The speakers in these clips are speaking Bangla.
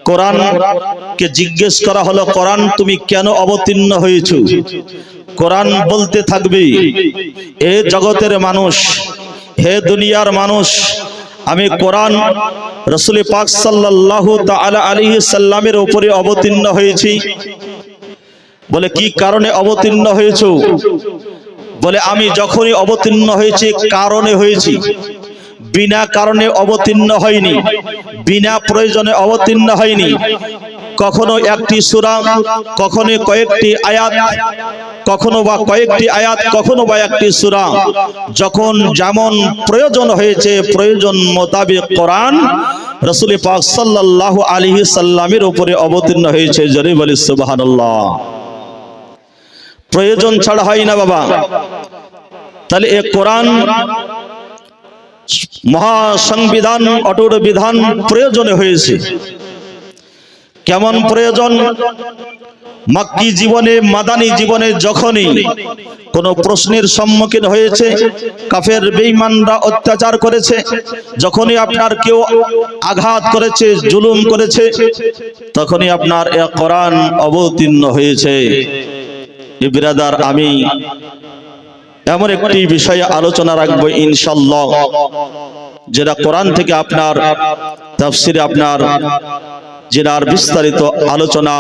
কোরআন কে জিজ্ঞেস করা হলো, কোরআন তুমি কেন অবতীর্ণ হয়েছো? কোরআন বলতে থাকবে, হে জগতের মানুষ, হে দুনিয়ার মানুষ, আমি কোরআন রাসূল পাক সাল্লাল্লাহু তাআলা আলাইহি সাল্লামের উপরে অবতীর্ণ হয়েছি। বলে কি কারণে অবতীর্ণ হয়েছো? বলে আমি যখনই অবতীর্ণ হয়েছি কারণে হয়েছি, বিনা কারণে অবতীর্ণ হয়নি, বিনা প্রয়োজনে অবতীর্ণ হয়নি। কখনো একটি সূরা, কখনো কয়েকটি আয়াত, কখনো বা কয়েকটি আয়াত, কখনো বা একটি সূরা, যখন যেমন প্রয়োজন হয়েছে প্রয়োজন মোতাবেক কোরআন রাসূল পাক সাল্লাল্লাহু আলাইহি সাল্লামের উপরে অবতীর্ণ হয়েছে। জোরে বলি সুবহানাল্লাহ। প্রয়োজন ছাড়া হয় না বাবা। তাহলে এই কোরআন মহা সংবিধান, অটুট বিধান প্রয়োজনে হয়েছে। কেমন প্রয়োজন? মক্কি জীবনে, মাদানী জীবনে যখনই কোনো প্রশ্নের সম্মুখীন হয়েছে, কাফের বেঈমানরা অত্যাচার করেছে, যখনই আপনার কেউ আঘাত করেছে, জুলুম করেছে, তখনই আপনার এ কোরআন অবতীর্ণ হয়েছে। ব্রাদার, আমি এমন একটি বিষয়ে আলোচনা রাখবো ইনশাআল্লাহ, যেটা কোরআন থেকে আপনার তাফসিরে আপনার যেটার বিস্তারিত আলোচনা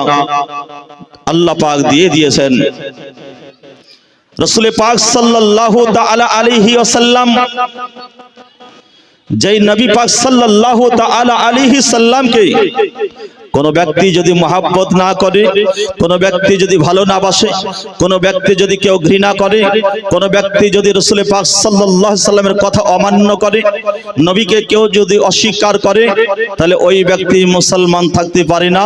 আল্লাহ পাক দিয়ে দিয়েছেন। রাসূল পাক সাল্লাল্লাহু তাআলা আলাইহি ওয়াসাল্লাম, যেই নবী পাক সাল্লাল্লাহু তাআলা আলাইহি সাল্লামকে কোন ব্যক্তি যদি মহব্বত না করে, কোন ব্যক্তি যদি ভালো না বাসে, কোন ব্যক্তি যদি কেউ ঘৃণা করে, কোন ব্যক্তি যদি রাসূল পাক সাল্লাল্লাহু আলাইহি সাল্লামের কথা অমান্য করে, নবীকে কেউ যদি অস্বীকার করে, তাহলে ওই ব্যক্তি মুসলমান থাকতে পারে না,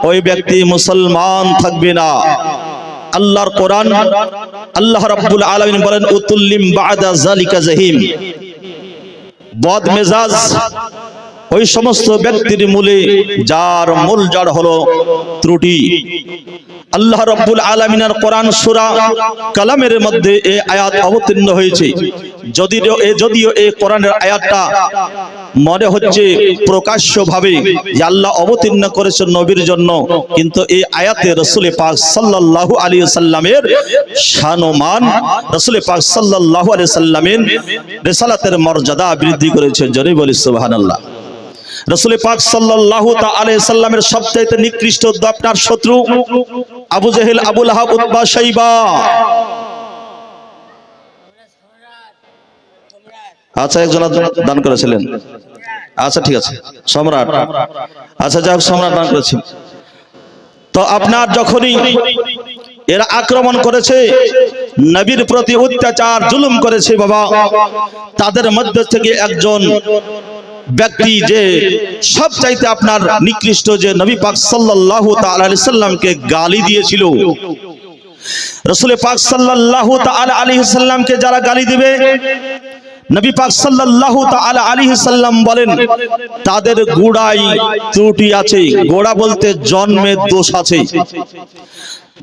ওই ব্যক্তি মুসলমান থাকবে না। আল্লাহর কোরআন, আল্লাহ রাব্বুল আলামিন বলেন, উতুল্লিম বাদা যালিকা জাহিম। বদ মেজাজ ওই সমস্ত ব্যক্তির মূলে, যার মূল জড় হলো ত্রুটি। আল্লাহ রাব্বুল আলামিনের কোরআন সূরা কালামের মধ্যে এই আয়াত অবতীর্ণ হয়েছে। যদিও এই কোরআনের আয়াতটা মনে হচ্ছে প্রকাশ্যভাবে যে আল্লাহ অবতীর্ণ করেছেন নবীর জন্য, কিন্তু এই আয়াতে রাসূল পাক সাল্লাল্লাহু আলাইহি সাল্লামের শান ও মান, রাসূল পাক সাল্লাল্লাহু আলাইহি সাল্লামের রিসালাতের মর্যাদা বৃদ্ধি করেছে। জোরে বলি সুবহানাল্লাহ। রাসূল পাক সাল্লাল্লাহু আলাইহি সাল্লামের সবচেয়ে নিকৃষ্ট আপনার শত্রু আবু জেহেল, আবু লাহাব, উতবা, শাইবা। আচ্ছা, একজন দান করেছিলেন, আচ্ছা ঠিক আছে, সম্রাট, আচ্ছা যাক, সম্রাট দান করেছেন। তো আপনার যখনই এরা আক্রমণ করেছে, নবীর প্রতি অত্যাচার জুলুম করেছে বাবা, তাদের মধ্যে থেকে একজন ব্যক্তি যে সবচাইতে আপনার নিকৃষ্ট, যে নবী পাক সাল্লাল্লাহু তাআলা আলাইহি সাল্লামকে গালি দিয়েছিল। রাসূল পাক সাল্লাল্লাহু তাআলা আলাইহি সাল্লামকে যারা গালি দিবে, নবী পাক সাল্লাল্লাহু তাআলা আলাইহি সাল্লাম বলেন, তাদের গোড়ায় ত্রুটি আছে। গোড়া বলতে জন্মের দোষ আছে।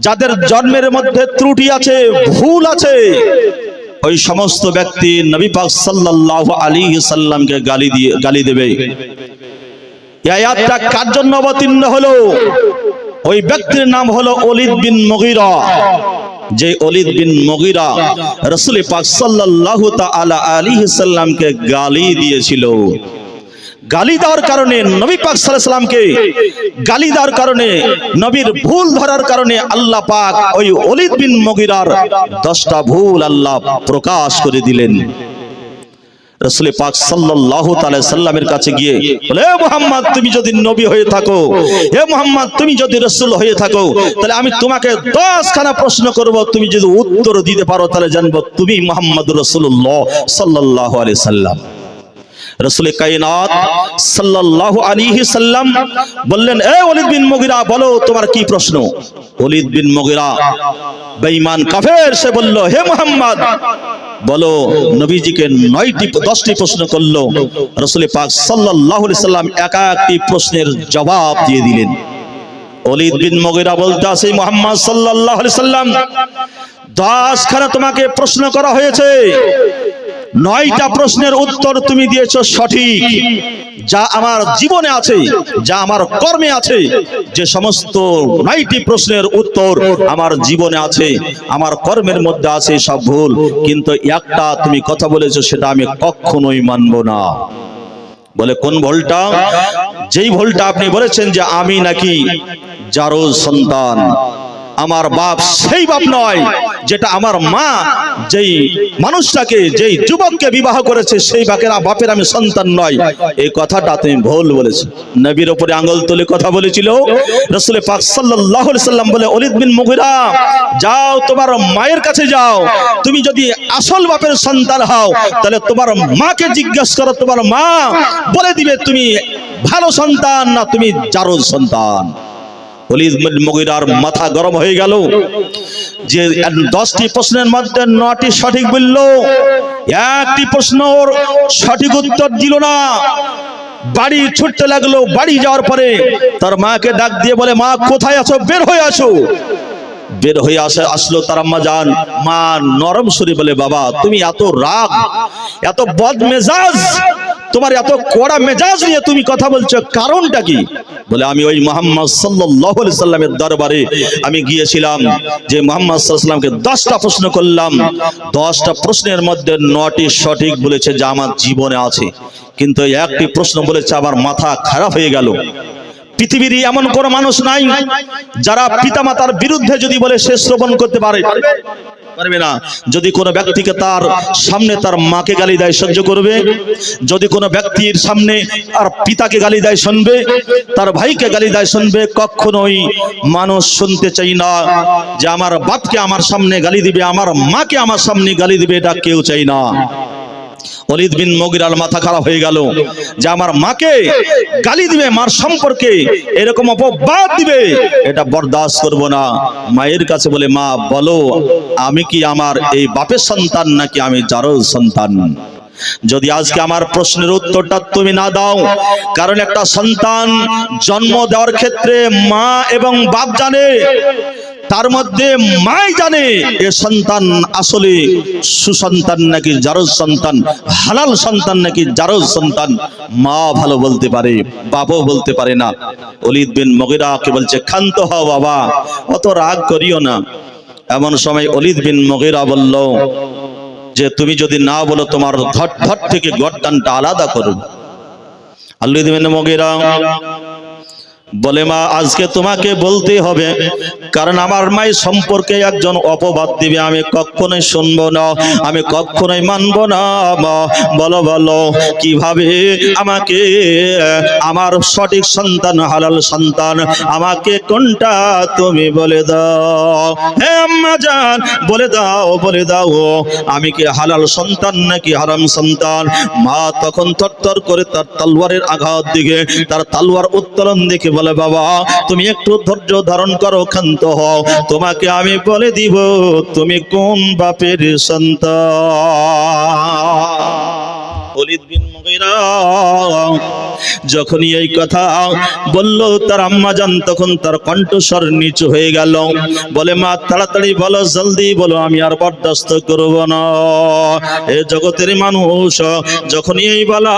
যাদের জন্মের মধ্যে ত্রুটি আছে, ভুল আছে, ওই সমস্ত ব্যক্তি নবী পাক সাল্লাল্লাহু আলাইহি সাল্লামকে গালি দেবে। এই আয়াতটা কার জন্য অবতীর্ণ হলো? ওই ব্যক্তির নাম হলো ওলীদ বিন মুগীরা। যে ওলীদ বিন মুগীরা রাসূল পাক সাল্লাল্লাহু তাআলা আলাইহি সাল্লামকে গালি দিয়েছিল। গালি দেওয়ার কারণে, নবী পাক সাল্লাল্লাহু আলাইহি সাল্লামকে গালি দেওয়ার কারণে, নবীর ভুল ধরার কারণে আল্লাহ পাক ওই ওলীদ বিন মুগীরার 10টা ভুল আল্লাহ প্রকাশ করে দিলেন। রাসূল পাক সাল্লাল্লাহু তাআলা সাল্লামের কাছে গিয়ে বলে, হে মুহাম্মদ, তুমি যদি নবী হয়ে থাকো, হে মুহাম্মদ, তুমি যদি রাসূল হয়ে থাকো, তাহলে আমি তোমাকে 10খানা প্রশ্ন করব, তুমি যদি উত্তর দিতে পারো তাহলে জানবো তুমি মুহাম্মদুর রাসূলুল্লাহ সাল্লাল্লাহু আলাইহি সাল্লাম। রাসূল কায়নাত সাল্লাল্লাহু আলাইহি সাল্লাম বললেন, এ ওলীদ বিন মুগীরা, বলো তোমার কি প্রশ্ন? ওলীদ বিন মুগীরা বেঈমান কাফের, সে বলল, হে মুহাম্মদ, বলো। নবীজিকে 10টি প্রশ্ন করলো। রাসূল পাক সাল্লাল্লাহু আলাইহি সাল্লাম একটি প্রশ্নের জবাব দিয়ে দিলেন। ওলীদ বিন মুগীরা বলতে আছে, মুহাম্মদ সাল্লাল্লাহু আলাইহি সাল্লাম, 10খানা তোমাকে প্রশ্ন করা হয়েছে, 9টা প্রশ্নের উত্তর তুমি দিয়েছো সঠিক, যা আমার জীবনে আছে, যা আমার কর্মে আছে, যে সমস্ত 9টি প্রশ্নের উত্তর আমার জীবনে আছে, আমার কর্মের মধ্যে আছে, সব ভুল। কিন্তু একটা তুমি কথা বলেছো, সেটা আমি কখনোই মানব না। বলে কোন ভুলটা? যেই ভুলটা আপনি বলেছেন যে আমি নাকি জারজ সন্তান, আমার বাপ সেই বাপ নয়, যেটা আমার মা যেই মানুষটাকে, যেই যুবককে বিবাহ করেছে, সেই বাপের আমি সন্তান নয়। এই কথাটা তুমি ভুল বলেছো। নবীর উপরে আঙ্গুল তুলে কথা বলেছিল রাসূল পাক সাল্লাল্লাহু আলাইহি সাল্লাম। বলে ওলীদ বিন মুগীরা, যাও তোমার মায়ের কাছে যাও, তুমি যদি আসল বাপের সন্তান হও, তাহলে তোমার মাকে জিজ্ঞাসা করো, তোমার মা বলে দিবে তুমি ভালো সন্তান না তুমি জারজ সন্তান। ওলীদ বিন মুগীরার মাথা গরম হয়ে গেল যে 10টি প্রশ্নের মধ্যে 9টি সঠিক বলল, একটি প্রশ্নর সঠিক উত্তর দিল না। বাড়ি ছুটতে লাগলো। বাড়ি যাওয়ার পরে তার মাকে ডাক দিয়ে বলে, মা কোথায় আছো? বের হয়ে আসো। বের হয়ে আসলো তার আম্মা জান। মা নরম সুরে বলে, বাবা তুমি এত রাগ, এত বদমেজাজ, তোমার এত কড়া মেজাজ নিয়ে তুমি কথা বলছো, কারণটা কি? বলে আমি ওই মুহাম্মদ সাল্লাল্লাহু আলাইহি সাল্লামের দরবারে আমি গিয়েছিলাম, যে মুহাম্মদ সাল্লাল্লাহু আলাইহি সাল্লামকে 10টা প্রশ্ন করলাম, 10টা প্রশ্নের মধ্যে 9টি সঠিক বলেছে, যা আমার জীবনে আছে, কিন্তু একটি প্রশ্ন বলেছে, আমার মাথা খারাপ হয়ে গেল। পৃথিবীর এমন কোন মানুষ নাই যারা পিতামাতার বিরুদ্ধে যদি বলে সে শ্রবণ করতে পারবে না। যদি কোনো ব্যক্তিকে তার সামনে তার মাকে গালি দেয়, সহ্য করবে? যদি কোনো ব্যক্তির সামনে আর পিতাকে গালি দেয়, শুনবে? তার ভাইকে গালি দেয়, শুনবে? কখনোই মানুষ শুনতে চাই না যে আমার বাপকে আমার সামনে গালি দিবে, আমার মাকে আমার সামনে গালি দিবে, এটা কেউ চাই না। ওলীদ বিন মুগীরার মাথা খারাপ হয়ে গেল যে আমার মাকে গালি দিবে, মার সম্পর্কে এরকম অপবাদ দিবে, এটা বরদাস্ত করব না। মায়ের কাছে বলে, মা বলো আমি কি আমার এই বাপের সন্তান নাকি আমি জারজ সন্তান? যদি আজকে আমার প্রশ্নের উত্তরটা তুমি না দাও, কারণ একটা সন্তান জন্ম দেওয়ার ক্ষেত্রে মা এবং বাপ জানে, তার মধ্যে মাই জানে এ সন্তান আসলে সুসন্তান নাকি জারজ সন্তান, হালাল সন্তান নাকি জারজ সন্তান। মা ভালো বলতে পারে, বাবাও বলতে পারে না। ওলীদ বিন মুগীরাকে বলছে, ক্ষান্ত হও বাবা, অত রাগ করিও না। এমন সময় ওলীদ বিন মুগীরা বলল যে তুমি যদি না বলো, তোমার ধট থেকে গর্দানটা আলাদা করব। ওলীদ বিন মুগীরা বলে, মা আজকে তোমাকে বলতে হবে, কারণ আমার মায়ের সম্পর্কে একজন অপবাদ দিবে, আমি কখনোই শুনবো না, আমি কখনোই মানবো না। মা বলো বলো কিভাবে আমাকে আমার সঠিক সন্তান, হালাল সন্তান, আমাকে কোনটা তুমি বলে দাও। হে আম্মা জান, বলে দাও, বলে দাও, আমি কি হালাল সন্তান নাকি হারাম সন্তান? মা তখন থরথর করে তার তলোয়ারের আঘাত দিকে, তার তলোয়ার উত্তোলন দেখে বলে, বাবা তুমি একটু ধৈর্য ধারণ করো, ক্ষান্ত হও, তোমাকে আমি বলে দিব তুমি কোন বাপের সন্তান। ওলীদ বিন মুগীরা যখনই এই কথা বলল, তার আম্মা জান তখন তার কণ্ঠস্বর নিচু হয়ে গেল। বলে, মা তাড়াতাড়ি বলো, জলদি বলো, আমি আর বরদাস্ত করব না। এ জগতের মানুষ যখনই এই বলা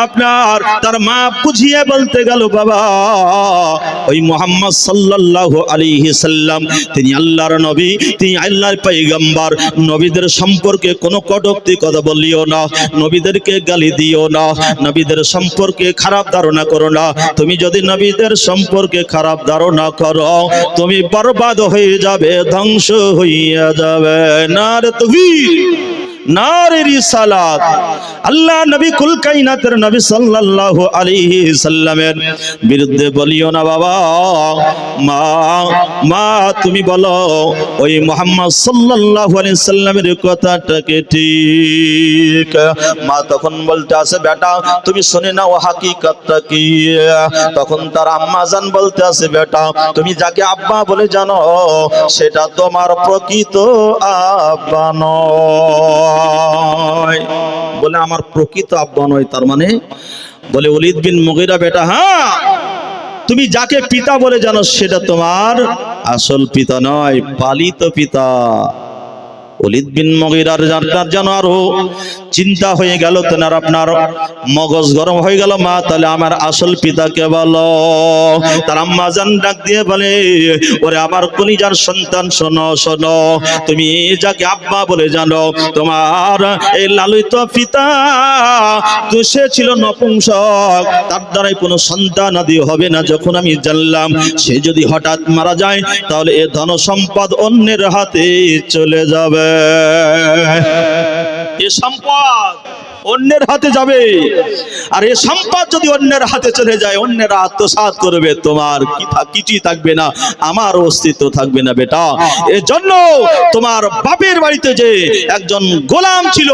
আপনার, তার মা বুঝিয়ে বলতে গেল, বাবা ওই মুহাম্মদ সাল্লাল্লাহু আলাইহি সাল্লাম তিনি আল্লাহর নবী, তিনি আল্লাহর পয়গম্বর। নবীদের সম্পর্কে কোনো কটূক্তি কথা বলিও না, নবীদেরকে গালি দিও না, নবীদের সম্পর্কে খারাপ ধারণা করো না। তুমি যদি নবীদের সম্পর্কে খারাপ ধারণা করো, তুমি বরবাদ হয়ে যাবে, ধ্বংস হইয়া যাবে। নারে তাকবীর, নারে রিসালাত। আল্লাহ নবী কুল কায়নাতের নবী সাল্লাল্লাহু আলাইহি সাল্লামের বিরুদ্ধে বলিও না বাবা। মা মা তুমি বলো ওই মুহাম্মদ সাল্লাল্লাহু আলাইহি সাল্লামের কথাটাকে ঠিক। মা তখন বলতে আছে, বেটা তুমি শুনে নাও হাকিকতটা কি। তখন তার আম্মা জান বলতে আছে, বেটা তুমি যাকে আব্বা বলে জানো, সেটা তোমার প্রকৃত আব্বা নয়। বলে, আমার প্রকৃত আব্বা নয়, তার মানে? বলে, ওলীদ বিন মুগীরা বেটা, হ্যাঁ তুমি যাকে পিতা বলে জানো, সেটা তোমার আসল পিতা নয়, পালিত পিতা। ওলীদ বিন মুগীরার যেন আরো চিন্তা হয়ে গেল, তেনার আপনার মগজ গরম হয়ে গেল। মা তাহলে আমার আসল পিতাকে বলো। তার আম্মা জান ডাক দিয়ে বলে, ওরে আমার কলিজার সন্তান, শোনো শোনো, তুমি যাকে আব্বা বলে জানো, তোমার এই লালিত পিতা তো সে ছিল নপুংসক, তার দ্বারাই কোনো সন্তান আদি হবে না। যখন আমি জানলাম সে যদি হঠাৎ মারা যায় তাহলে এ ধন সম্পদ অন্যের হাতে চলে যাবে, এ সম্পদ অন্যের হাতে যাবে। আর এ সম্পদ যদি অন্যের হাতে চলে যায়, অন্যেরা আত্মসাৎ করবে, তোমার কিছুই থাকবে না, আমার অস্তিত্ব থাকবে না বেটা। এজন্য তোমার বাপের বাড়িতে যে একজন গোলাম ছিল,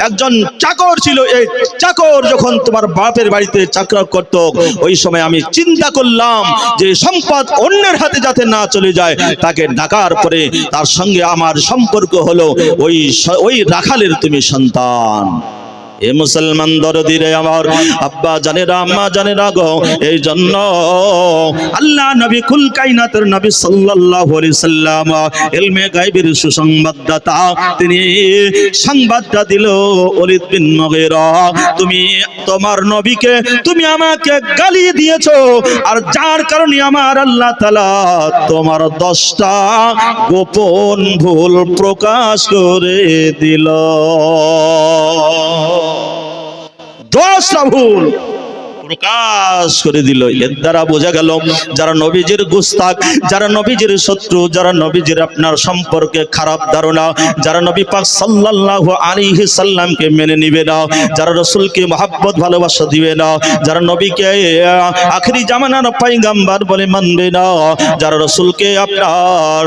একজন চাকর ছিল, এই চাকর যখন তোমার বাপের বাড়িতে চাকরি করত, ওই সময় আমি চিন্তা করলাম যে সম্পদ অন্যের হাতে যাতে না চলে যায়, তাকে ডাকার পরে তার সঙ্গে আমার সম্পর্ক হলো ওই রাখালের তুমি সন্তান। এ মুসলমান দরদিরে আমার আব্বা জানেরা, আম্মা জানেরা গো, এই জন্য আল্লাহ নবী কুল কায়নাতের নবী সাল্লাল্লাহু আলাইহি সাল্লাম ইলমে গায়বের সুসংবাদদাতা, তিনি সংবাদটা দিল, ওলীদ বিন মুগীরা, তুমি তোমার নবীকে তুমি আমাকে গালি দিয়েছো, আর যার কারণে আমার আল্লাহ তাআলা তোমার 10টা গোপন ভুল প্রকাশ করে দিল। 10টা ভুল প্রকাশ করে দিল। এর দ্বারা বোঝা গেল যারা নবীজির গুস্তাখ, যারা নবীজির শত্রু, যারা নবীজির আপনার সম্পর্কে খারাপ ধারণা, যারা নবী পাক সাল্লাল্লাহু আলাইহি সাল্লামকে মেনে নিবে না, যারা রাসূলকে মহব্বত ভালোবাসা দিবে না, যারা নবীকে আখেরি জামানার পয়গম্বর বলে মানবে না, যারা রাসূলকে আপনার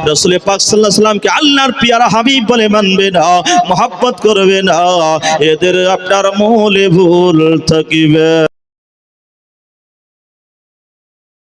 রাসূল পাক সাল্লাল্লাহু আলাইহি সাল্লামকে আল্লাহর পিয়ারা হাবিব বলে মানবে না, মহব্বত করবে না, এদের আপনার মূলে ভুল থাকিবে।